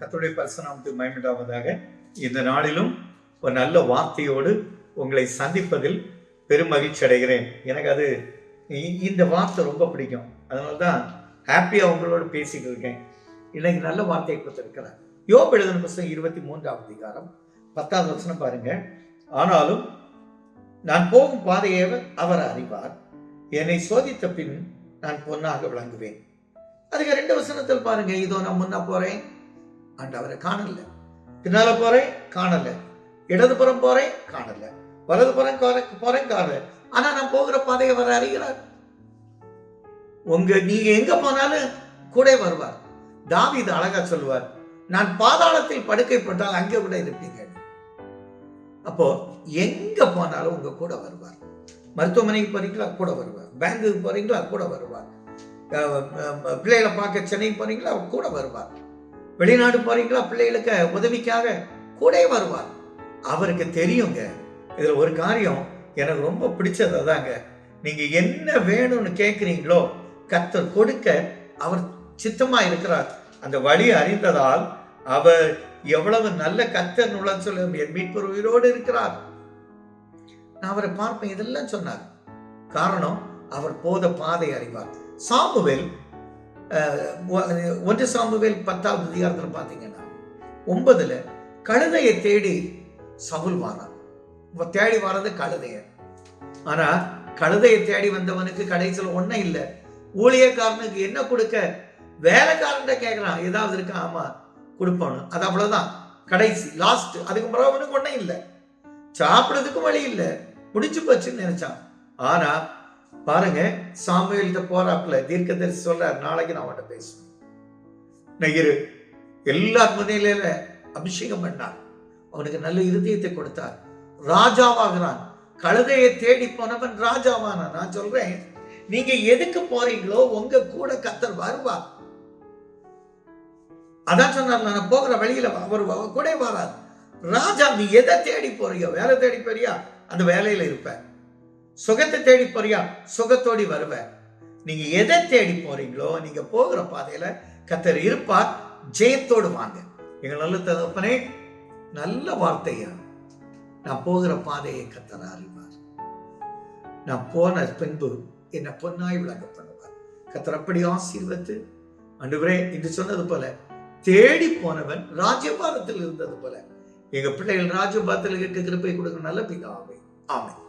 கர்த்தருடைய பரிசுத்த நாமத்துக்கு மகிமை உண்டாவதாக. இந்த நாளிலும் ஒரு நல்ல வார்த்தையோடு உங்களை சந்திப்பதில் பெரும் மகிழ்ச்சி அடைகிறேன். எனக்கு அது இந்த வார்த்தை ரொம்ப பிடிக்கும். அதனால தான் ஹாப்பியாக உங்களோடு பேசிட்டு இருக்கேன். இன்னைக்கு நல்ல வார்த்தையை கொடுத்திருக்கிறார். யோபு எழுதின புத்தகம் 23ஆம் அதிகாரம் 10வது வசனம் பாருங்க. ஆனாலும் நான் போகும் பாதையை அவர் அறிவார், என்னை சோதித்த பின் நான் பொன்னாக விளங்குவேன். அதுக்கு 2 வசனத்தில் பாருங்க. இதோ நான் முன்ன போறேன், ஆண்டவரை காணல, பின்னால போறேன் காணல, இடதுபுறம் போறேன் காணல, வலதுபுறம் போறேன் காணல, ஆனா நான் போகிற பாதையை அவர் அறிகிறார். நீங்க எங்க போனாலும் கூட வருவார். தாவீது அழகா சொல்லுவார், நான் பாதாளத்தில் படுக்கைப்பட்டால் அங்கே கூட இருப்பீங்க. அப்போ எங்க போனாலும் உங்க கூட வருவார். மருத்துவமனைக்கு போறீங்களா கூட வருவார், பேங்குக்கு போறீங்களா கூட வருவார், பிள்ளைகளை பார்க்க சென்னை போறீங்களா கூட வருவார், வெளிநாடு போறீங்களா பிள்ளைகளுக்கு உதவிக்காக கூட வருவார். அவருக்கு தெரியுங்க. இதுல ஒரு காரியம் எனக்கு ரொம்ப பிடிச்சது அதாங்க, நீங்க என்ன வேணும்னு கேட்கிறீங்களோ கர்த்தர் கொடுக்க அவர் சித்தமா இருக்கிறார். அந்த வழி அறிந்ததால் அவர் எவ்வளவு நல்ல கர்த்தர் உள்ள சொல்ல என் மீட்பர் உயிரோடு இருக்கிறார். நான் அவரை பார்ப்பேன். இதெல்லாம் சொன்னார். காரணம் அவர் போத பாதை அறிவார். சாமுவேல் 1 சாமுவேல் 10வது அதிகாரத்தில் பார்த்தீங்கன்னா 9ல் கழுதையை தேடி சவுல் வாரான். தேடி வாரது கழுதைய. ஆனா கழுதையை தேடி வந்தவனுக்கு கடைசியில் ஒன்னும் இல்லை. ஊழியக்காரனுக்கு என்ன கொடுக்க வேலைக்காரன் கேட்கிறான், ஏதாவது இருக்கா? ஆமா கொடுப்பானு. அது அவ்வளவுதான், கடைசி லாஸ்ட். அதுக்கு பிறகு அவனுக்கு ஒன்னும் இல்லை, சாப்பிடுறதுக்கும் வழி இல்லை, முடிச்சு போச்சுன்னு நினைச்சான். ஆனா பாருங்க, சாமுவேல்கிட்ட போறாப்புல தீர்க்கதரிசி சொல்றார், நாளைக்கு நான் அவன்கிட்ட பேசுவேன். நகிரு எல்லார் முன்னிலையில அபிஷேகம் பண்ணார், அவனுக்கு நல்ல இருதயத்தை கொடுத்தார், ராஜாவாகிறான். கழுதையை தேடி போனவன் ராஜாவான. நான் சொல்றேன், நீங்க எதுக்கு போறீங்களோ உங்க கூட கர்த்தர் வருவார். அதான் சொன்னார், நான் போகிற வழியில அவர் கூட வராது. ராஜா, நீ எதை தேடி போறியோ, வேலை தேடி போறியா அந்த வேலையில இருப்ப, சுகத்தை தேடி போறியா சுகத்தோடி வருவ. நீங்க எதை தேடி போறீங்களோ நீங்க போகிற பாதையில கர்த்தர் இருப்பார். ஜெயத்தோடு வாங்க. எங்க நல்ல தகப்பனே, நல்ல வார்த்தையா, நான் போகிற பாதையை கர்த்தர் அறிவார். நான் போன பின்பு என்னை பொன்னாய் விளங்க பண்ணுவார். கர்த்தர் அப்படி ஆசீர்வதித்து ஆண்டவரே என்று சொன்னது போல தேடி போனவன் ராஜ்யபாரத்தில் இருந்தது போல எங்க பிள்ளைகள் ராஜ்யபாரத்தில் இருக்க கிருபை கொடுக்க நல்ல பிதாவே. ஆமென்.